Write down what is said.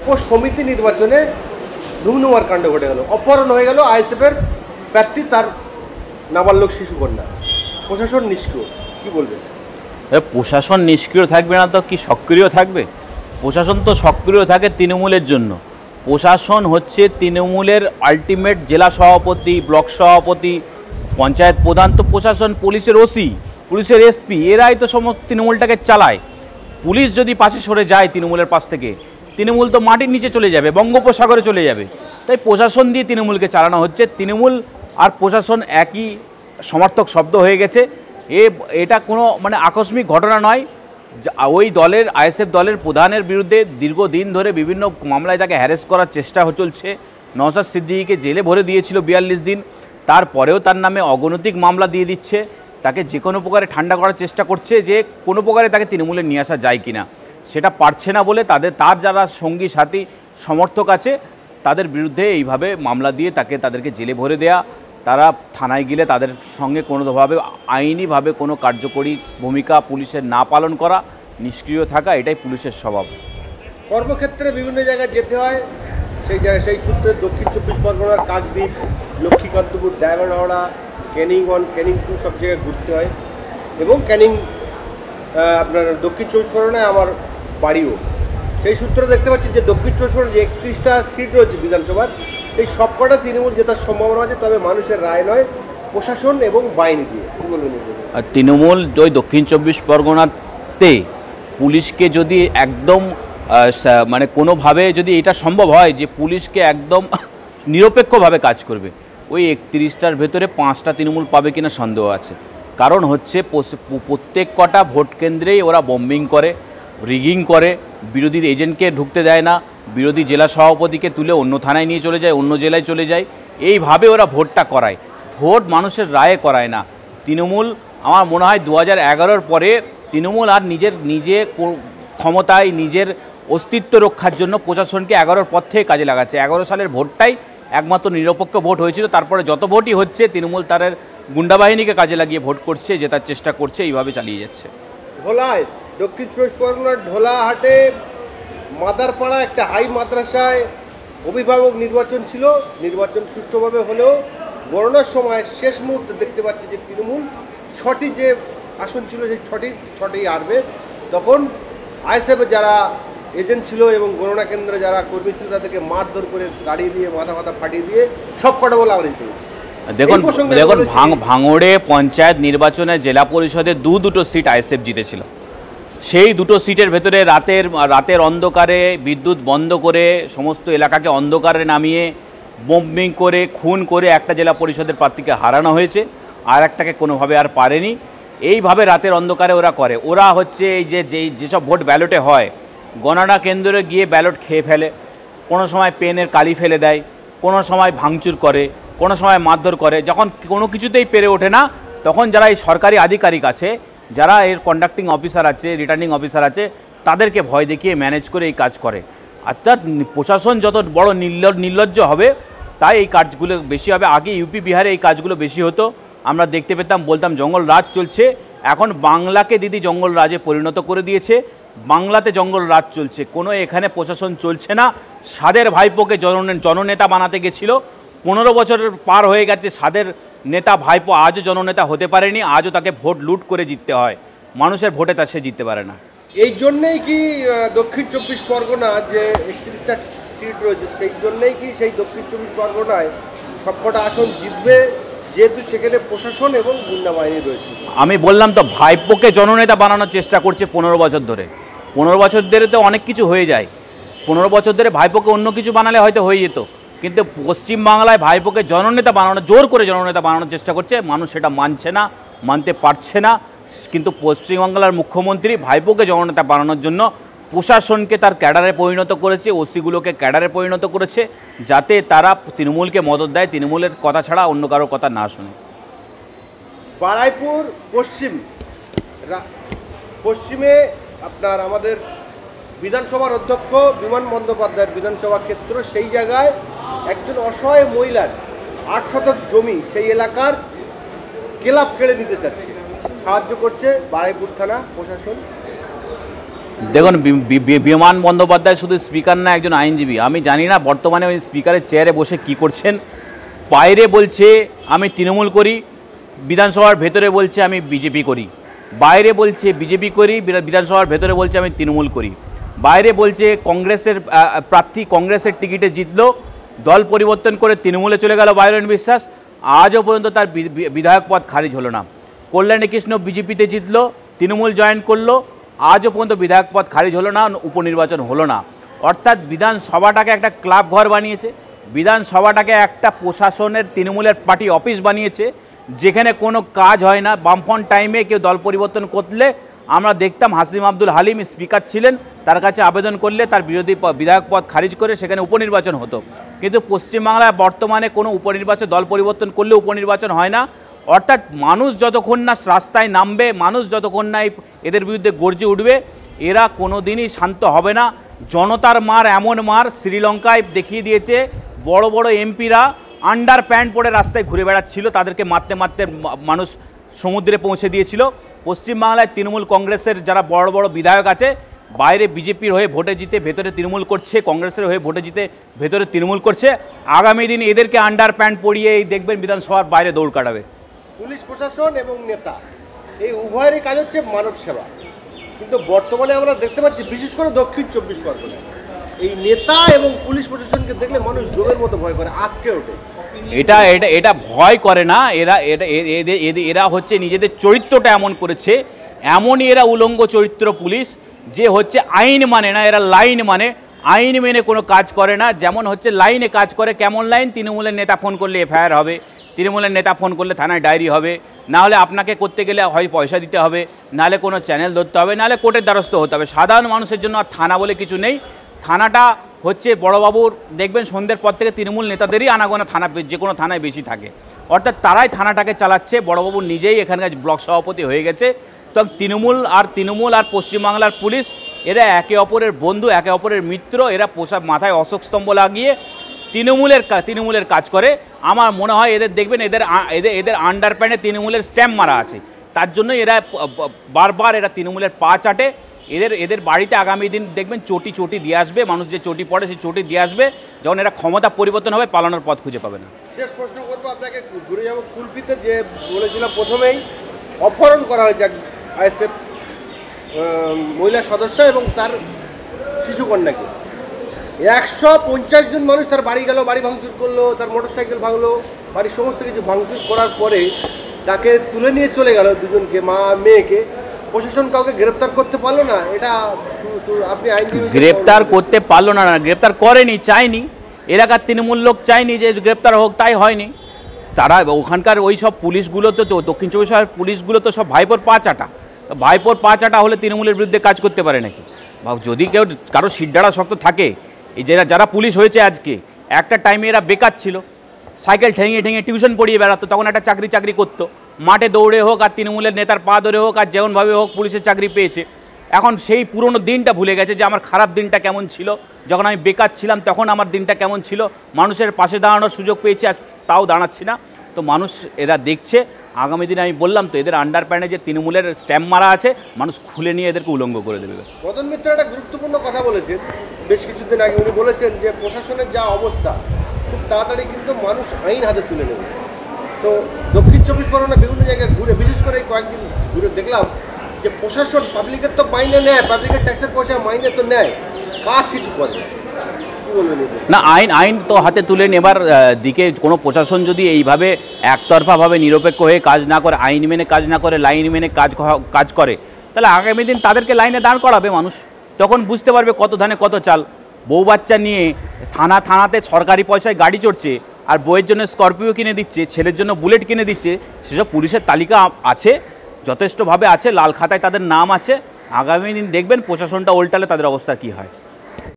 উপসমিতি নির্বাচনে ধুমধুমার কাণ্ড ঘটে গেল, অপহরণ হয়ে গেল আইএসএফের প্রার্থী, তার নাবালক শিশুকন্যা। প্রশাসন নিষ্ক্রিয়, কি বলবেন? প্রশাসন নিষ্ক্রিয় থাকবে না তো কি সক্রিয় থাকবে? প্রশাসন তো সক্রিয় থাকে তৃণমূলের জন্য। প্রশাসন হচ্ছে তৃণমূলের আলটিমেট জেলা সভাপতি, ব্লক সভাপতি, পঞ্চায়েত প্রধান। তো প্রশাসন পুলিশের ওসি, পুলিশের এসপি, এরাই তো সমস্ত তৃণমূলটাকে চালায়। পুলিশ যদি পাশে সরে যায় তৃণমূলের পাশ থেকে, তৃণমূল তো মাটির নিচে চলে যাবে, বঙ্গোপসাগরে চলে যাবে। তাই প্রশাসন দিয়ে তৃণমূলকে চালানো হচ্ছে। তৃণমূল আর প্রশাসন একই সমার্থক শব্দ হয়ে গেছে। এটা কোনো মানে আকস্মিক ঘটনা নয়। ওই দলের আইএসএফ দলের প্রধানের বিরুদ্ধে দীর্ঘদিন ধরে বিভিন্ন মামলায় তাকে হ্যারেস করার চেষ্টা চলছে। নওশাদ সিদ্দিকীকে জেলে ভরে দিয়েছিল 42 দিন, তারপরেও তার নামে অগণতিক মামলা দিয়ে দিচ্ছে। তাকে যে কোনো প্রকারে ঠান্ডা করার চেষ্টা করছে যে কোনো প্রকারে তাকে তৃণমূলে নিয়ে আসা যায় কিনা, সেটা পারছে না বলে তার যারা সঙ্গী সাথী সমর্থক আছে তাদের বিরুদ্ধে এইভাবে মামলা দিয়ে তাদেরকে জেলে ভরে দেয়া, তারা থানায় গেলে তাদের সঙ্গে কোনোভাবে আইনিভাবে কোনো কার্যকরী ভূমিকা পুলিশের না পালন করা, নিষ্ক্রিয় থাকা, এটাই পুলিশের স্বভাব। কর্মক্ষেত্রে বিভিন্ন জায়গায় যেতে হয়, সেই সূত্রে দক্ষিণ 24 পরগনার কাকদ্বীপ, লক্ষ্মীকান্তপুর, ডায়মন্ড হাওড়া, ক্যানিং 1, ক্যানিং 2 সব জায়গায় ঘুরতে হয়। এবং ক্যানিং আপনার দক্ষিণ 24 পরগনায় আমার বাড়িও। সেই সূত্রে দেখতে পাচ্ছি যে দক্ষিণ 24 পরগনায় যে 31টা সিট রয়েছে বিধানসভার, এই সবকটা তৃণমূল জেতার সম্ভাবনা আছে, তবে মানুষের রায় নয়, প্রশাসন এবং বাহিনী দিয়ে। কী বলবেন? আর তৃণমূল ওই দক্ষিণ 24 পরগনাতে পুলিশকে যদি একদম মানে কোনোভাবে যদি এটা সম্ভব হয় যে পুলিশকে একদম নিরপেক্ষভাবে কাজ করবে, ওই 31টার ভেতরে 5টা তৃণমূল পাবে কিনা সন্দেহ আছে। কারণ হচ্ছে প্রত্যেক কটা ভোট কেন্দ্রেই ওরা বম্বিং করে, রিগিং করে, বিরোধী এজেন্টকে ঢুকতে দেয় না, বিরোধী জেলা সভাপতিকে তুলে অন্য থানায় নিয়ে চলে যায়, অন্য জেলায় চলে যায়, এইভাবে ওরা ভোটটা করায়। ভোট মানুষের রায়ে করায় না। তৃণমূল আমার মনে হয় 2011-র পরে তৃণমূল আর নিজে ক্ষমতায় নিজের অস্তিত্ব রক্ষার জন্য প্রশাসনকে 11-র পর থেকে কাজে লাগাচ্ছে। 11 সালের ভোটটাই একমাত্র নিরপেক্ষ ভোট হয়েছিল। তারপরে যত ভোটই হচ্ছে তৃণমূল তার গুন্ডা বাহিনীকে কাজে লাগিয়ে ভোট করছে, জেতার চেষ্টা করছে, এইভাবে চালিয়ে যাচ্ছে। ধোলায় দক্ষিণ 24 পরগনার ঢোলাহাটে মাদারপাড়া একটা হাই মাদ্রাসায় অভিভাবক নির্বাচন ছিল। নির্বাচন সুষ্ঠুভাবে হলেও গণনার সময় শেষ মুহূর্তে দেখতে পাচ্ছি যে তৃণমূল 6টি যে আসন ছিল সেই 6টি হারবে। তখন আইএসএফের যারা এজেন্ট ছিল এবং গণনা কেন্দ্রে যারা কর্মী ছিল তাদেরকে মারধর করে গাড়ি দিয়ে মাথা ফাটিয়ে দিয়ে সব কটা বলে আমরা জিতে গেছি। দেখুন ভাঙড়ে পঞ্চায়েত নির্বাচনে জেলা পরিষদে দুটো সিট আইএসএফ জিতেছিল। সেই দুটো সিটের ভেতরে রাতের অন্ধকারে বিদ্যুৎ বন্ধ করে সমস্ত এলাকাকে অন্ধকারে নামিয়ে বম্বিং করে খুন করে একটা জেলা পরিষদের প্রার্থীকে হারানো হয়েছে, আর একটাকে কোনোভাবে আর পারেনি। এইভাবে রাতের অন্ধকারে ওরা করে। ওরা হচ্ছে এই যেসব ভোট ব্যালটে হয়, গণনা কেন্দ্রে গিয়ে ব্যালট খেয়ে ফেলে, কোনো সময় পেনের কালি ফেলে দেয়, কোনো সময় ভাঙচুর করে, কোনো সময় মারধর করে। যখন কোনো কিছুতেই পেরে ওঠে না, তখন যারা এই সরকারি আধিকারিক আছে, যারা এর কন্ডাক্টিং অফিসার আছে, রিটার্নিং অফিসার আছে, তাদেরকে ভয় দেখিয়ে ম্যানেজ করে এই কাজ করে। অর্থাৎ প্রশাসন যত বড় নির্লজ্জ হবে, তাই এই কাজগুলো বেশি হবে। আগে ইউপি বিহারে এই কাজগুলো বেশি হতো, আমরা দেখতে পেতাম, বলতাম জঙ্গল রাজ চলছে। এখন বাংলাকে দিদি জঙ্গল রাজে পরিণত করে দিয়েছে। বাংলাতে জঙ্গল রাজ চলছে, কোনো এখানে প্রশাসন চলছে না। সাদের ভাইপোকে জননেতা বানাতে গেছিল, 15 বছরের পার হয়ে গেছে, সাদের নেতা ভাইপো আজও জননেতা হতে পারেনি। আজও তাকে ভোট লুট করে জিততে হয়, মানুষের ভোটে তা সে জিততে পারে না। এই জন্যেই কি দক্ষিণ 24 পরগনা যে 31টা সিট রয়েছে, সেই জন্যেই কি সেই দক্ষিণ 24 পরগনায় সবকটা আসন জিতবে, যেহেতু সেখানে প্রশাসন এবং গুন্ডা বাহিনী রয়েছে? আমি বললাম তো, ভাইপোকে জননেতা বানানোর চেষ্টা করছে 15 বছর ধরে। 15 বছর ধরে তো অনেক কিছু হয়ে যায়। 15 বছর ধরে ভাইপোকে অন্য কিছু বানালে হয়তো হয়ে যেত, কিন্তু পশ্চিমবাংলায় ভাইপোকে জননেতা বানানো, জোর করে জননেতা বানানোর চেষ্টা করছে। মানুষ সেটা মানছে না, মানতে পারছে না। কিন্তু পশ্চিমবাংলার মুখ্যমন্ত্রী ভাইপোকে জননেতা বানানোর জন্য প্রশাসনকে তার ক্যাডারে পরিণত করেছে, ওসিগুলোকে ক্যাডারে পরিণত করেছে, যাতে তারা তৃণমূলকে মদত দেয়, তৃণমূলের কথা ছাড়া অন্য কারোর কথা না শোনে। বারাইপুর পশ্চিমে আপনার আমাদের বিধানসভার অধ্যক্ষ বিমান বন্দ্যোপাধ্যায়ের বিধানসভা ক্ষেত্র, সেই জায়গায় একজন অসহায় মহিলার 8 শতক জমি সেই এলাকার ক্লাব কেড়ে নিতে চাচ্ছে। সাহায্য করছে বারাইপুর থানা প্রশাসন। দেখুন, বিমান বন্দ্যোপাধ্যায় শুধু স্পিকার না, একজন আইনজীবী। আমি জানি না বর্তমানে ওই স্পিকারের চেয়ারে বসে কি করছেন। বাইরে বলছে আমি তৃণমূল করি, বিধানসভার ভেতরে বলছে আমি বিজেপি করি। বাইরে বলছে বিজেপি করি, বিধানসভার ভেতরে বলছে আমি তৃণমূল করি। বাইরে বলছে কংগ্রেসের প্রার্থী কংগ্রেসের টিকিটে জিতলো, দল পরিবর্তন করে তৃণমূলে চলে গেল বায়রন বিশ্বাস, আজও পর্যন্ত তার বিধায়ক পদ খারিজ হলো না। কল্যাণী কৃষ্ণ বিজেপিতে জিতলো, তৃণমূল জয়েন করলো, আজও পর্যন্ত বিধায়ক পদ খারিজ হলো না, উপনির্বাচন হলো না। অর্থাৎ বিধানসভাটাকে একটা ক্লাব ঘর বানিয়েছে, বিধানসভাটাকে একটা প্রশাসনের তৃণমূলের পার্টি অফিস বানিয়েছে, যেখানে কোনো কাজ হয় না। বামফ্রন্ট টাইমে কেউ দল পরিবর্তন করলে আমরা দেখতাম হাসিম আব্দুল হালিম স্পিকার ছিলেন, তার কাছে আবেদন করলে তার বিরোধী বিধায়ক পদ খারিজ করে সেখানে উপনির্বাচন হতো। কিন্তু পশ্চিমবাংলায় বর্তমানে কোনো উপনির্বাচন, দল পরিবর্তন করলে উপনির্বাচন হয় না। অর্থাৎ মানুষ যতক্ষণ না রাস্তায় নামবে, মানুষ যতক্ষণ না এদের বিরুদ্ধে গর্জে উঠবে, এরা কোনো দিনই শান্ত হবে না। জনতার মার এমন মার শ্রীলঙ্কায় দেখিয়ে দিয়েছে। বড় বড় এমপিরা আন্ডার প্যান্ট পরে রাস্তায় ঘুরে বেড়াচ্ছিল, তাদেরকে মারতে মারতে মানুষ সমুদ্রে পৌঁছে দিয়েছিল। পশ্চিমবাংলায় তৃণমূল কংগ্রেসের যারা বড় বড় বিধায়ক আছে, বাইরে বিজেপির হয়ে ভোটে জিতে ভেতরে তৃণমূল করছে, কংগ্রেসের হয়ে ভোটে জিতে ভেতরে তৃণমূল করছে। আগামী দিন এদেরকে আন্ডার প্যান্ট পরিয়ে দেখবেন বিধানসভার বাইরে দৌড় কাটাবে। পুলিশ প্রশাসন এবং নেতা এই উভয়েরই কাজ হচ্ছে মানব সেবা, কিন্তু বর্তমানে আমরা দেখতে পাচ্ছি বিশেষ করে দক্ষিণ 24 পরগনায় এই নেতা এবং পুলিশ প্রশাসনকে দেখলে মানুষ জোরের মতো ভয় করে, আটকে ওঠে। এটা এটা এটা ভয় করে না, এরা হচ্ছে নিজেদের চরিত্রটা এমন করেছে, এমনই এরা উলঙ্গ চরিত্র পুলিশ, যে হচ্ছে আইন মানে না, এরা লাইন মানে, আইন মেনে কোনো কাজ করে না। যেমন হচ্ছে লাইনে কাজ করে, কেমন লাইন? তৃণমূলের নেতা ফোন করলে এফআইআর হবে, তৃণমূলের নেতা ফোন করলে থানায় ডায়েরি হবে, নাহলে আপনাকে করতে গেলে হয় পয়সা দিতে হবে, নাহলে কোনো চ্যানেল ধরতে হবে, নাহলে কোর্টের দ্বারস্থ হতে হবে। সাধারণ মানুষের জন্য আর থানা বলে কিছু নেই। থানাটা হচ্ছে বড়বাবুর, দেখবেন সন্ধ্যের পর থেকে তৃণমূল নেতাদেরই আনাগোনা থানা, যে কোনো থানায় বেশি থাকে, অর্থাৎ তারাই থানাটাকে চালাচ্ছে। বড়বাবু নিজেই এখানকার ব্লক সভাপতি হয়ে গেছে। তো তৃণমূল আর পশ্চিমবাংলার পুলিশ, এরা একে অপরের বন্ধু, একে অপরের মিত্র। এরা মাথায় অশোক স্তম্ভ লাগিয়ে তৃণমূলের কাজ করে। আমার মনে হয় এদের দেখবেন, এদের আন্ডার প্যান্টে তৃণমূলের স্ট্যাম্প মারা আছে, তার জন্য এরা বারবার এরা তৃণমূলের পা চাটে। এদের বাড়িতে আগামী দিন দেখবেন চটি দিয়ে আসবে, মানুষ যে চটি পড়ে সেই চটি দিয়ে আসবে। যখন এরা ক্ষমতা পরিবর্তন হবে, পালানোর পথ খুঁজে পাবে না। শেষ প্রশ্ন করবো আপনাকে, ঘুরে যাবো কুলপিতে, যে বলেছিলাম প্রথমেই অপহরণ করা হয়েছে আইএসএফ মহিলা সদস্য এবং তার শিশুকন্যাকে। 150 জন মানুষ তার বাড়ি গেল, বাড়ি ভাঙচুর করলো, তার মোটরসাইকেল ভাঙলো, বাড়ির সমস্ত কিছু ভাঙচুর করার পরে তাকে তুলে নিয়ে চলে গেল, দুজনকে, মা মেয়েকে। প্রশাসন কাউকে গ্রেপ্তার করতে পারলো না। এটা আপনি আইনজীবী, গ্রেপ্তার করতে পারলো না, গ্রেপ্তার করেনি, চাইনি, এলাকার তৃণমূল লোক চাইনি যে গ্রেপ্তার হোক, তাই হয়নি। তারা ওখানকার ওই সব পুলিশগুলো তো, দক্ষিণ 24 পরগনার পুলিশগুলো তো সব ভাইপোর পা চাটা। ভাইপোর পা চাটা হলে তৃণমূলের বিরুদ্ধে কাজ করতে পারে নাকি? যদি কেউ কারো শিরদাঁড়া শক্ত থাকে, এই যারা পুলিশ হয়েছে আজকে, একটা টাইমে এরা বেকার ছিল, সাইকেল ঠেঙে টিউশন পড়িয়ে বেড়াতো, তখন একটা চাকরি করতো, মাঠে দৌড়ে হোক আর তৃণমূলের নেতার পা ধরে হোক আর যেমনভাবে হোক পুলিশের চাকরি পেয়েছে। এখন সেই পুরনো দিনটা ভুলে গেছে, যে আমার খারাপ দিনটা কেমন ছিল, যখন আমি বেকার ছিলাম তখন আমার দিনটা কেমন ছিল, মানুষের পাশে দাঁড়ানোর সুযোগ পেয়েছি, আর তাও দাঁড়াচ্ছি না। তো মানুষ এরা দেখছে, আগামী দিনে আমি বললাম তো, এদের আন্ডার প্যান্টে যে তৃণমূলের স্ট্যাম্প মারা আছে, মানুষ খুলে নিয়ে এদেরকে উলঙ্গ করে দেবে। মদন মিত্র একটা গুরুত্বপূর্ণ কথা বলেছেন বেশ কিছুদিন আগে। উনি বলেছেন যে প্রশাসনের যা অবস্থা, খুব তাড়াতাড়ি কিন্তু মানুষ আইন হাতে তুলে নেবে। তো দক্ষিণ 24 পরগনা বিভিন্ন জায়গায় ঘুরে, বিশেষ করে কয়েকদিন ঘুরে দেখলাম যে প্রশাসন পাবলিকের তো মাইনে নেয়, পাবলিকের ট্যাক্সের পয়সা মাইনে তো নেয়, কাজ কিছু করে না। আইন তো হাতে তুলে নেবার দিকে কোনো প্রশাসন যদি এইভাবে একতরফাভাবে নিরপেক্ষ হয়ে কাজ না করে, আইন মেনে কাজ না করে, লাইন মেনে কাজ করে, তাহলে আগামী দিন তাদেরকে লাইনে দাঁড় করাবে মানুষ। তখন বুঝতে পারবে কত ধানে কত চাল। বউ বাচ্চা নিয়ে থানাতে সরকারি পয়সায় গাড়ি চড়ছে, আর বইয়ের জন্য স্করপিও কিনে দিচ্ছে, ছেলের জন্য বুলেট কিনে দিচ্ছে, সেসব পুলিশের তালিকা আছে, যথেষ্টভাবে আছে, লাল খাতায় তাদের নাম আছে। আগামী দিন দেখবেন প্রশাসনটা উল্টালে তাদের অবস্থা কী হয়।